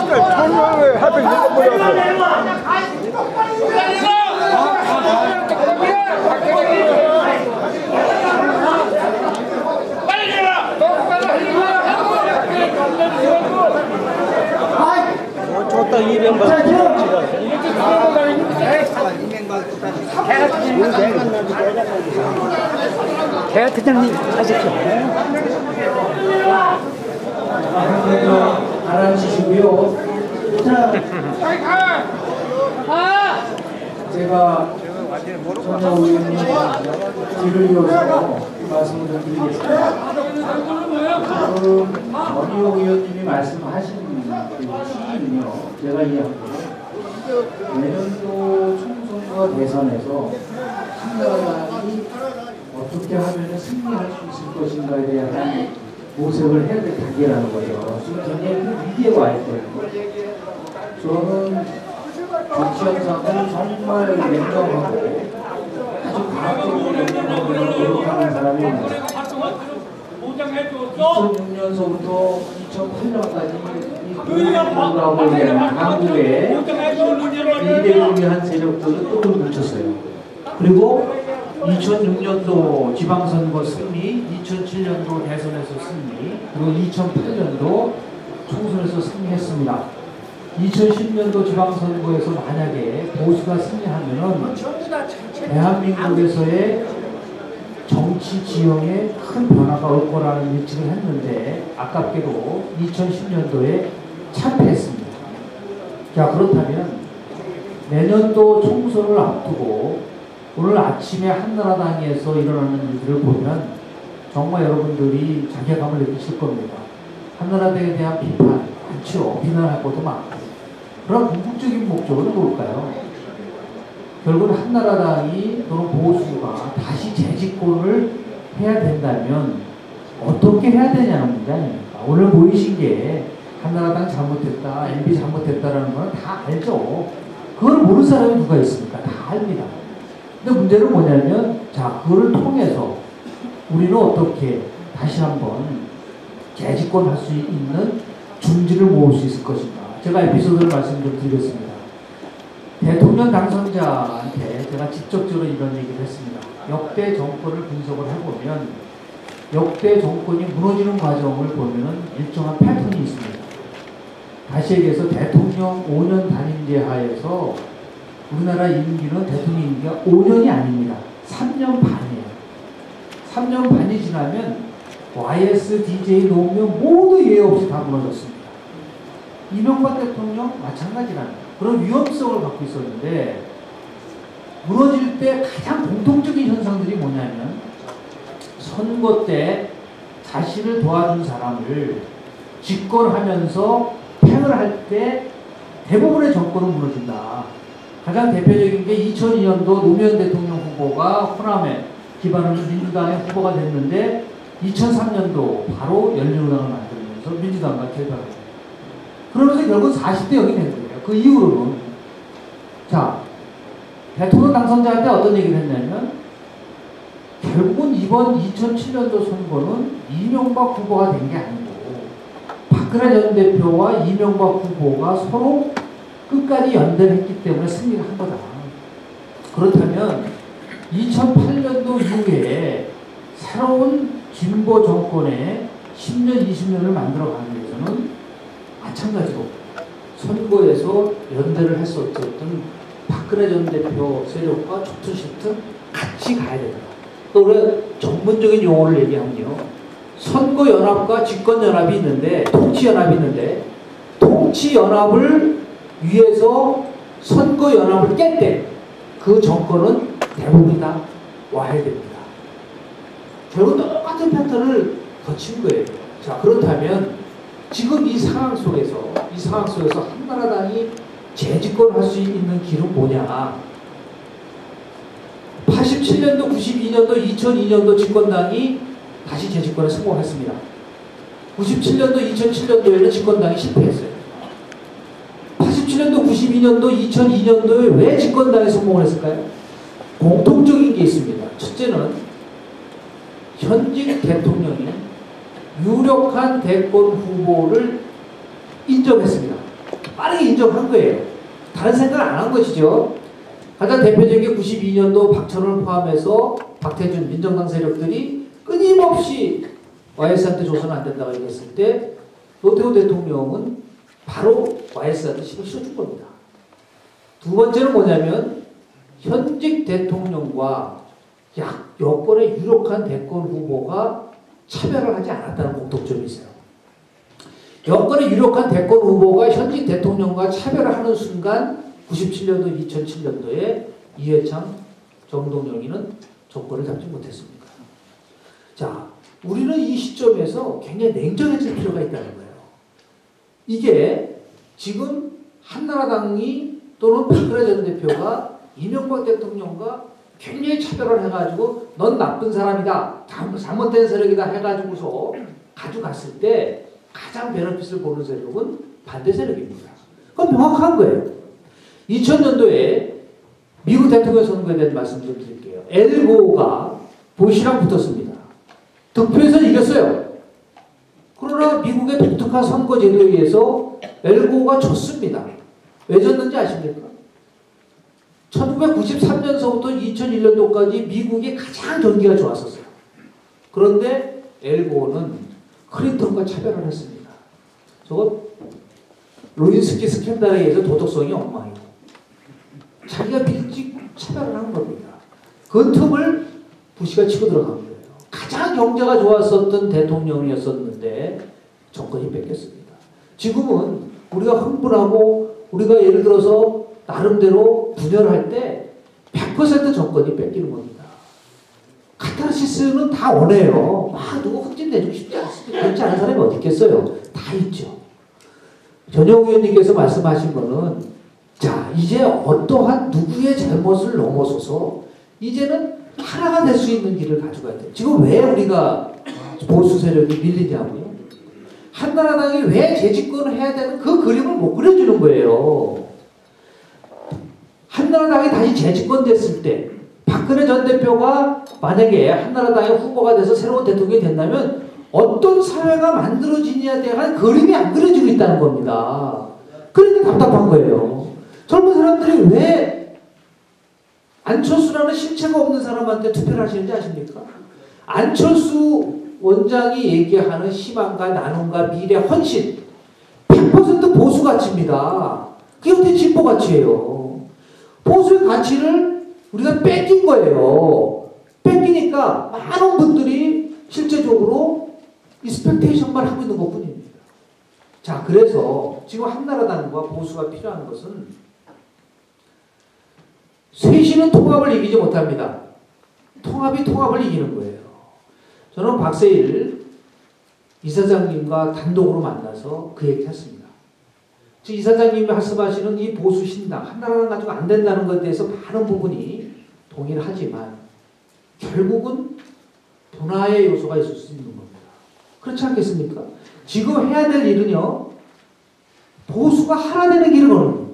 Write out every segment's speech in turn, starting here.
통영에 하필 잃어버려서. 좋다. 이명박 대통령님 하십시오. 알아주시고요. 자, 제가 전자 의원님 뒤를 이어서 말씀을 좀 드리겠습니다. 지금 전희용 의원님이 말씀하신 그 취지는요, 제가 이해합니다. 내년도 총선과 대선에서 한나라당이 어떻게 하면 승리할 수 있을 것인가에 대한 모색을 해야 될 단계라는 거예요. 지금 굉장히 큰 위기에 와 있거든요. 저는 정치현상을 정말 냉정하고 아주 과학적으로 노력하는 사람입니다. 2006년서부터 2008년까지 이 공화국이라고 있는 한국의 미래를 위한 세력들을 또 뭉쳤어요. 그리고 2006년도 지방선거 승리, 2007년도 대선에서 승리, 그리고 2008년도 총선에서 승리했습니다. 2010년도 지방선거에서 만약에 보수가 승리하면은 대한민국에서의 정치 지형에 큰 변화가 올 거라는 예측을 했는데 아깝게도 2010년도에 참패했습니다. 자, 그렇다면 내년도 총선을 앞두고 오늘 아침에 한나라당에서 일어나는 일들을 보면 정말 여러분들이 자괴감을 느끼실 겁니다. 한나라당에 대한 비판 많죠. 비난할 것도 많고. 그런 궁극적인 목적은 뭘까요? 결국 한나라당이 또는 보수가 다시 재집권을 해야 된다면 어떻게 해야 되냐는 문제 아닙니까? 오늘 보이신 게 한나라당 잘못했다, MB 잘못했다라는 건 다 알죠. 그걸 모르는 사람이 누가 있습니까? 다 압니다. 근데 문제는 뭐냐면, 자, 그거를 통해서 우리는 어떻게 다시 한번 재집권할 수 있는 중지를 모을 수 있을 것인가. 제가 에피소드를 말씀 좀 드리겠습니다. 대통령 당선자한테 제가 직접적으로 이런 얘기를 했습니다. 역대 정권을 분석을 해보면 역대 정권이 무너지는 과정을 보면 일정한 패턴이 있습니다. 다시 얘기해서 대통령 5년 단임제 하에서 우리나라 임기는 대통령 임기가 5년이 아닙니다. 3년 반이에요. 3년 반이 지나면 YSDJ 놓으면 모두 예외 없이 다 무너졌습니다. 이명박 대통령 마찬가지랍니다. 그런 위험성을 갖고 있었는데 무너질 때 가장 공통적인 현상들이 뭐냐면 선거 때 자신을 도와준 사람을 집권하면서 팽을 할 때 대부분의 정권은 무너진다. 가장 대표적인 게 2002년도 노무현 대통령 후보가 호남에 기반으로 민주당의 후보가 됐는데 2003년도 바로 열린우당을 만들면서 민주당과 결별합니다. 그러면서 결국 40대 0이 된 거예요. 그 이후로는 자, 대통령 당선자한테 어떤 얘기를 했냐면 결국은 이번 2007년도 선거는 이명박 후보가 된 게 아니고 박근혜 전 대표와 이명박 후보가 서로 끝까지 연대를 했기 때문에 승리를 한 거다. 그렇다면 2008년도 이후에 새로운 진보 정권의 10년, 20년을 만들어가기 위해서는 마찬가지로 선거에서 연대를 할 수 없었던 박근혜 전 대표 세력과 초투시트 같이 가야 된다. 또 우리가 전문적인 용어를 얘기하면요. 선거연합과 집권연합이 있는데 통치연합이 있는데 통치연합을 위해서 선거연합을 깰 때 그 정권은 대부분 다 와야 됩니다. 결국 똑같은 패턴을 거친 거예요. 자, 그렇다면 지금 이 상황 속에서 한나라당이 재집권할 수 있는 길은 뭐냐? 87년도, 92년도, 2002년도 집권당이 다시 재집권에 성공했습니다. 97년도, 2007년도에는 집권당이 실패했어요. 87년도, 92년도, 2002년도에 왜 집권당이 성공을 했을까요? 공통적인 게 있습니다. 첫째는 현직 대통령이 유력한 대권 후보를 인정했습니다. 빠르게 인정한 거예요. 다른 생각을 안 한 것이죠. 가장 대표적인 92년도 박철원을 포함해서 박태준 민정당 세력들이 끊임없이 YS한테 줘서는 안 된다고 얘기했을 때 노태우 대통령은 바로 YS한테 힘을 실어준 겁니다. 두 번째는 뭐냐면 현직 대통령과 여권의 유력한 대권 후보가 차별을 하지 않았다는 공통점이 있어요. 여권의 유력한 대권 후보가 현직 대통령과 차별을 하는 순간 97년도, 2007년도에 이회창, 정동영이는 정권을 잡지 못했습니다. 자, 우리는 이 시점에서 굉장히 냉정해질 필요가 있다는 거예요. 이게 지금 한나라당이 또는 박근혜 전 대표가 이명박 대통령과 굉장히 차별을 해가지고 넌 나쁜 사람이다, 잘못된 세력이다 해가지고서 가져갔을 때 가장 베너핏을 보는 세력은 반대 세력입니다. 그건 명확한 거예요. 2000년도에 미국 대통령 선거에 대한 말씀 좀 드릴게요. 엘고가 부시랑 붙었습니다. 득표에서 이겼어요. 그러나 미국의 독특한 선거 제도에 의해서 엘고가 졌습니다. 왜 졌는지 아십니까? 1993년서부터 2001년도까지 미국이 가장 경기가 좋았었어요. 그런데 엘고는 클린턴과 차별을 했습니다. 저거 로인스키 스캔들에 의해서 도덕성이 엉망이고 자기가 밀집 차별을 한 겁니다. 그 틈을 부시가 치고 들어간 거예요. 가장 경제가 좋았었던 대통령이었었는데 정권이 뺏겼습니다. 지금은 우리가 흥분하고 우리가 예를 들어서 나름대로 분열할 때 100% 정권이 뺏기는 겁니다. 카타르시스는 다 원해요. 누구 흑진내주고 싶지 않습니다. 그렇지 않은 사람이 어디 있겠어요. 다 있죠. 전용 의원님께서 말씀하신 거는 자, 이제 어떠한 누구의 잘못을 넘어서서 이제는 하나가 될 수 있는 길을 가져가야 돼요. 지금 왜 우리가 보수 세력이 밀리냐고요? 한나라당이 왜 재집권을 해야 되는 그 그림을 못 그려주는 거예요. 한나라당이 다시 재집권됐을 때 박근혜 전 대표가 만약에 한나라당의 후보가 돼서 새로운 대통령이 된다면 어떤 사회가 만들어지냐에 대한 그림이 안 그려지고 있다는 겁니다. 그러니까 답답한 거예요. 젊은 사람들이 왜 안철수라는 실체가 없는 사람한테 투표를 하시는지 아십니까? 안철수 원장이 얘기하는 희망과 나눔과 미래, 헌신 100% 보수 가치입니다. 그게 어떻게 진보 가치예요? 보수의 가치를 우리가 뺏긴 거예요. 뺏기니까 많은 분들이 실제적으로 익스펙테이션만 하고 있는 것뿐입니다. 자, 그래서 지금 한나라당과 보수가 필요한 것은 쇄신은 통합을 이기지 못합니다. 통합이 통합을 이기는 거예요. 저는 박세일 이사장님과 단독으로 만나서 그 얘기 했습니다. 즉 이사장님이 말씀하시는 이 보수 신당 한나라당 가지고 안 된다는 것에 대해서 많은 부분이 동의를 하지만 결국은 분화의 요소가 있을 수 있는 겁니다. 그렇지 않겠습니까? 지금 해야 될 일은요, 보수가 하나 되는 길을 거는 거예요.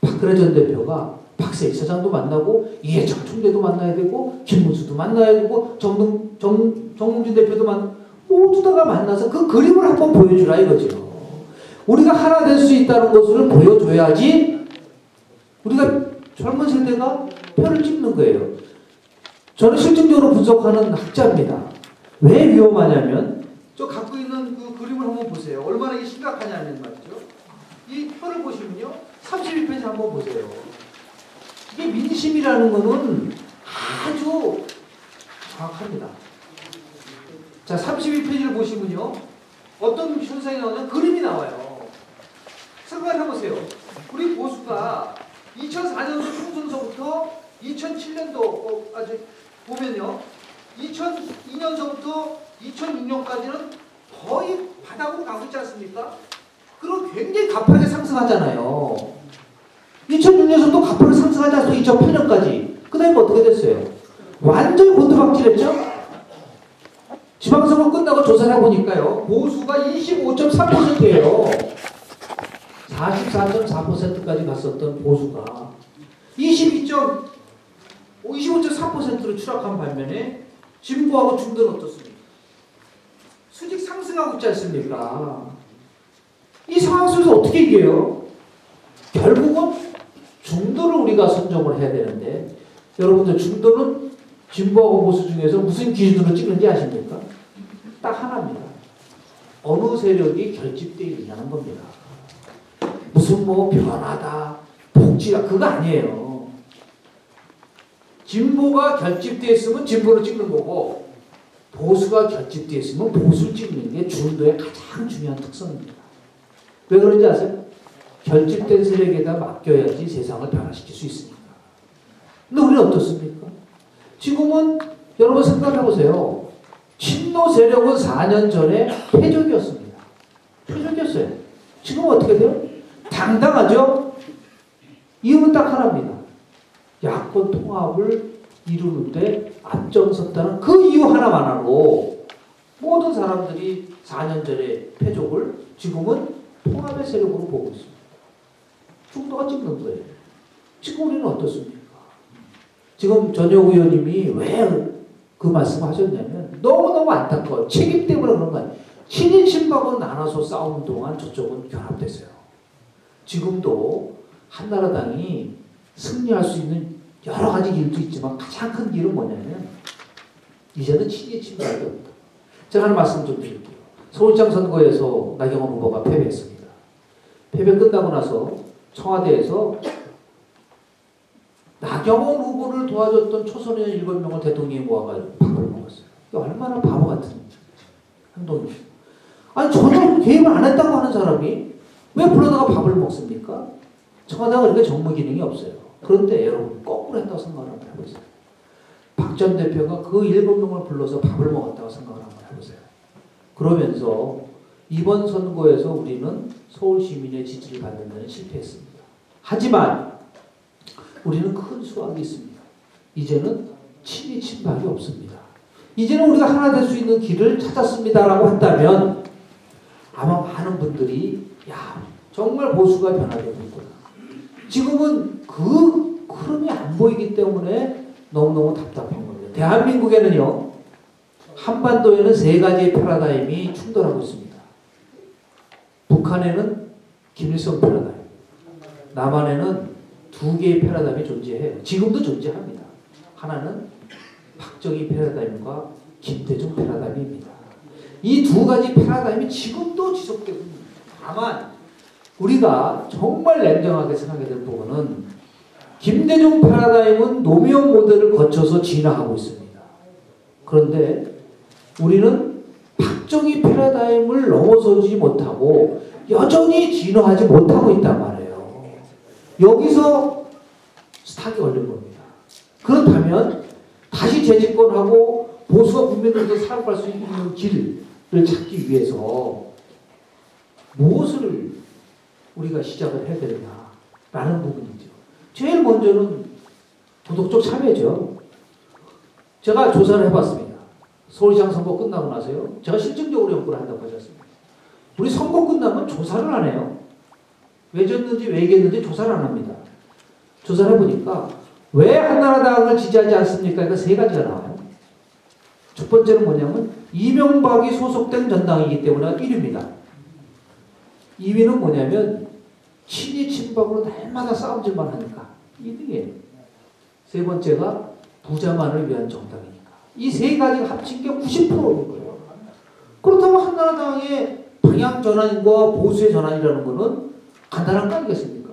박근혜 전 대표가 박세일 사장도 만나고 이해창 총재도 만나야 되고 김문수도 만나야 되고 정몽준 대표도 모두 다가 만나서 그 그림을 한번 보여주라 이거죠. 우리가 하나 될 수 있다는 것을 보여줘야지 우리가 젊은 세대가 표를 찍는 거예요. 저는 실증적으로 분석하는 학자입니다. 왜 위험하냐면 저 갖고 있는 그 그림을 한번 보세요. 얼마나 이게 심각하냐면 말이죠. 이 표를 보시면요. 32페이지 한번 보세요. 이게 민심이라는 거는 아주 정확합니다. 자, 32페이지를 보시면요. 어떤 현상이 나오냐면 그림이 나와요. 생각해보세요. 우리 보수가 2004년도 총선서부터 2007년도 아직 보면요. 2002년서부터 2006년까지는 거의 바닥으로 가고 있지 않습니까? 그럼 굉장히 가파르게 상승하잖아요. 2006년에서도 가파르게 상승하지 않았어요. 2008년까지. 그 다음에 어떻게 됐어요? 완전히 곤두박질했죠? 지방선거 끝나고 조사를 해보니까요. 보수가 25.3%예요. 44.4%까지 갔었던 보수가 25.3%로 추락한 반면에 진보하고 중도는 어떻습니까? 수직 상승하고 있지 않습니까? 이 상황 속에서 어떻게 이겨요? 결국은 중도를 우리가 선정을 해야 되는데 여러분들 중도는 진보하고 보수 중에서 무슨 기준으로 찍는지 아십니까? 딱 하나입니다. 어느 세력이 결집되어 있냐는 겁니다. 무슨 뭐 변화다, 복지다 그거 아니에요. 진보가 결집되어 있으면 진보를 찍는 거고 보수가 결집되어 있으면 보수를 찍는 게 중도의 가장 중요한 특성입니다. 왜 그런지 아세요? 결집된 세력에다 맡겨야지 세상을 변화시킬 수 있으니까. 근데 우리는 어떻습니까? 지금은 여러분 생각해 보세요. 친노 세력은 4년 전에 패적이었습니다. 패적이었어요. 지금은 어떻게 돼요? 당당하죠? 이유는 딱 하나입니다. 야권 통합을 이루는데 앞장섰다는 그 이유 하나만으로 모든 사람들이 4년 전에 패족을 지금은 통합의 세력으로 보고 있습니다. 중도가 찍는 거예요. 지금 우리는 어떻습니까? 지금 전혁 의원님이 왜 그 말씀 하셨냐면 너무너무 안타까워요. 책임 때문에 그런 거 아니에요. 친이 친박으로 나눠서 싸우는 동안 저쪽은 결합됐어요. 지금도 한나라당이 승리할 수 있는 여러 가지 길도 있지만 가장 큰 길은 뭐냐면 이제는 친이 친박이 없다. 제가 하는 말씀 좀 드릴게요. 서울시장 선거에서 나경원 후보가 패배했습니다. 패배 끝나고 나서 청와대에서 나경원 후보를 도와줬던 초선의원 7명을 대통령이 모아가지고 밥을 먹었어요. 이게 얼마나 바보 같은 행동이죠. 아니 전혀 개입을 안 했다고 하는 사람이 왜 불러다가 밥을 먹습니까? 청와대가 그렇게 정무 기능이 없어요. 그런데 여러분 거꾸로 했다고 생각을 한번 해보세요. 박 전 대표가 그 7명을 불러서 밥을 먹었다고 생각을 한번 해보세요. 그러면서 이번 선거에서 우리는 서울 시민의 지지를 받는 데는 실패했습니다. 하지만 우리는 큰 수확이 있습니다. 이제는 친이 친박이 없습니다. 이제는 우리가 하나 될 수 있는 길을 찾았습니다라고 한다면 아마 많은 분들이 야 정말 보수가 변화되고 있구나. 지금은 그 흐름이 안 보이기 때문에 너무너무 답답한 겁니다. 대한민국에는요. 한반도에는 3가지의 패러다임이 충돌하고 있습니다. 북한에는 김일성 패러다임, 남한에는 2개의 패러다임이 존재해요. 지금도 존재합니다. 하나는 박정희 패러다임과 김대중 패러다임입니다. 이 2가지 패러다임이 지금도 지속되고 있습니다. 다만 우리가 정말 냉정하게 생각해야 될 부분은 김대중 패러다임은 노무현 모델을 거쳐서 진화하고 있습니다. 그런데 우리는 박정희 패러다임을 넘어서지 못하고 여전히 진화하지 못하고 있단 말이에요. 여기서 스탁이 걸린 겁니다. 그렇다면 다시 재집권하고 보수가 국민들도 살아갈 수 있는 길을 찾기 위해서 무엇을 우리가 시작을 해야 되느냐라는 부분이죠. 제일 먼저는 도덕적 참여죠. 제가 조사를 해봤습니다. 서울시장 선거 끝나고 나서요. 제가 실증적으로 연구를 한다고 하셨습니다. 우리 선거 끝나면 조사를 안 해요. 왜 졌는지 왜 이겼는지 조사를 안 합니다. 조사를 해보니까 왜 한나라당을 지지하지 않습니까? 그러니까 3가지가 나와요. 첫 번째는 뭐냐면 이명박이 소속된 전당이기 때문에 1위입니다. 2위는 뭐냐면 친이 친박으로 날마다 싸움질만 하니까 2등이에요. 세 번째가 부자만을 위한 정당이니까. 이 3가지가 합친 게 90%인 거예요. 그렇다면 한나라당의 방향 전환과 보수의 전환이라는 거는 간단한 거 아니겠습니까?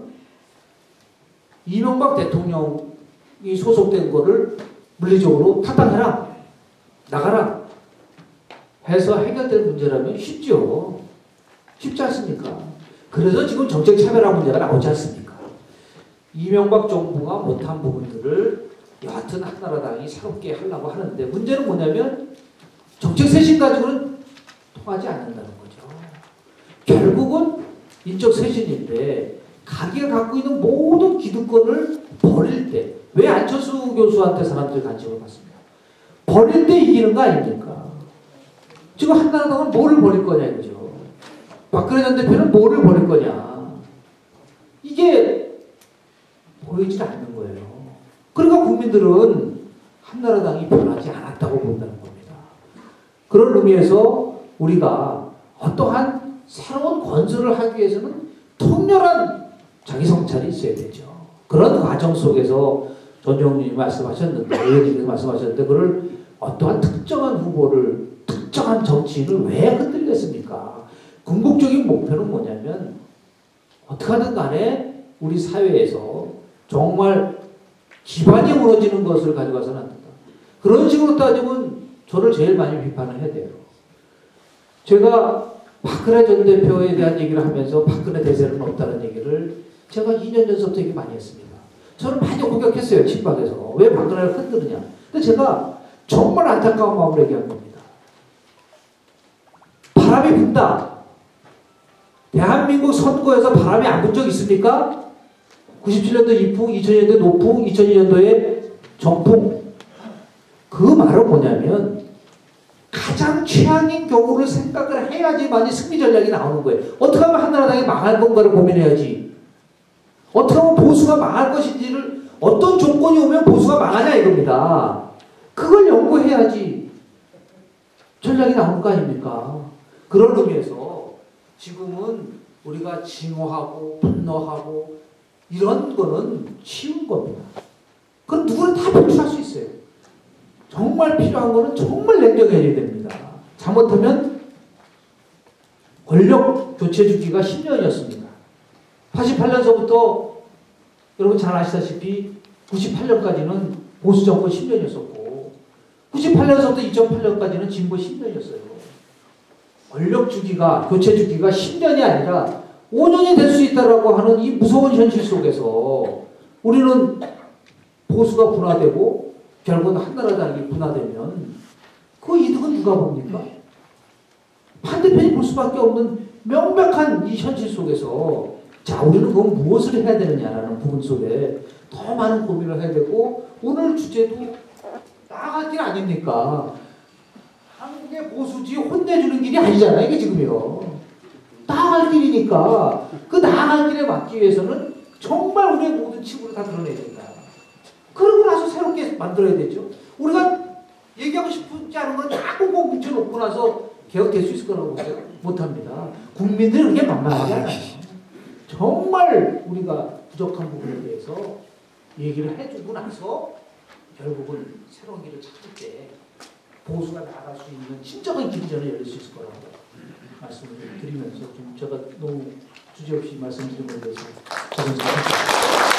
이명박 대통령이 소속된 거를 물리적으로 탈당해라, 나가라 해서 해결될 문제라면 쉽죠. 쉽지 않습니까? 그래서 지금 정책 차별화 문제가 나오지 않습니까? 이명박 정부가 못한 부분들을 여하튼 한나라당이 새롭게 하려고 하는데 문제는 뭐냐면 정책 쇄신 가지고는 통하지 않는다는 거죠. 결국은 인적 쇄신인데 자기가 갖고 있는 모든 기득권을 버릴 때 왜 안철수 교수한테 사람들이 관심을 받습니다. 버릴 때 이기는 거 아닙니까? 지금 한나라당은 뭐를 버릴 거냐 이거죠. 박근혜 전 대표는 뭐를 버릴 거냐. 이게 보이질 않는 거예요. 그러니까 국민들은 한나라당이 변하지 않았다고 본다는 겁니다. 그런 의미에서 우리가 어떠한 새로운 건설을 하기 위해서는 통렬한 자기 성찰이 있어야 되죠. 그런 과정 속에서 전종님이 말씀하셨는데, 의원님께서 말씀하셨는데, 그걸 어떠한 특정한 후보를, 특정한 정치인을 왜 흔들겠습니까? 궁극적인 목표는 뭐냐면, 어떻게든 간에 우리 사회에서 정말 기반이 무너지는 것을 가져가서는 안 된다. 그런 식으로 따지면 저를 제일 많이 비판을 해야 돼요. 제가 박근혜 전 대표에 대한 얘기를 하면서 박근혜 대세는 없다는 얘기를 제가 2년 전부터 얘기 많이 했습니다. 저는 많이 공격했어요. 친박에서. 왜 박근혜를 흔드느냐. 근데 제가 정말 안타까운 마음으로 얘기한 겁니다. 바람이 분다. 대한민국 선거에서 바람이 안 분 적 있습니까? 97년도 이풍, 2000년도 노풍, 2002년도에 정풍. 그 말은 뭐냐면 가장 최악인 경우를 생각을 해야지만이 승리 전략이 나오는 거예요. 어떻게 하면 한나라당이 망할 건가를 고민해야지. 어떻게 하면 보수가 망할 것인지를 어떤 조건이 오면 보수가 망하냐 이겁니다. 그걸 연구해야지 전략이 나오는 거 아닙니까? 그런 의미에서 지금은 우리가 징후하고 분노하고 이런 거는 쉬운 겁니다. 그건 누구나 다 배출할 수 있어요. 정말 필요한 거는 정말 냉정해야 됩니다. 잘못하면 권력 교체 주기가 10년이었습니다. 88년서부터 여러분 잘 아시다시피 98년까지는 보수 정권 10년이었었고 98년서부터 2008년까지는 진보 10년이었어요. 권력 주기가 교체 주기가 10년이 아니라 5년이 될 수 있다라고 하는 이 무서운 현실 속에서 우리는 보수가 분화되고 결국은 한나라당이 분화되면 그 이득은 누가 봅니까? 반대편이 볼 수밖에 없는 명백한 이 현실 속에서 자 우리는 그건 무엇을 해야 되느냐라는 부분 속에 더 많은 고민을 해야 되고 오늘 주제도 나아갈 길 아닙니까? 한국의 보수지 혼내주는 길이 아니잖아요. 이게 지금이요. 나아갈 길이니까 그 나아갈 길에 맞기 위해서는 정말 우리의 모든 치부를 다 드러내야 된다. 그러고 나서 새롭게 만들어야 되죠. 우리가 얘기하고 싶지 않은 건 다 꽁꽁 뭉쳐놓고 나서 개혁될 수 있을 거라고 못합니다. 국민들은 그게 만만하지 않아요. 정말 우리가 부족한 부분에 대해서 얘기를 해주고 나서 결국은 새로운 길을 찾을 때 보수가 나아갈 수 있는 진정한 길이 저는 열릴 수 있을 거라고 말씀을 드리면서 좀 제가 너무 주제없이 말씀드린 것에 대해서 죄송합니다.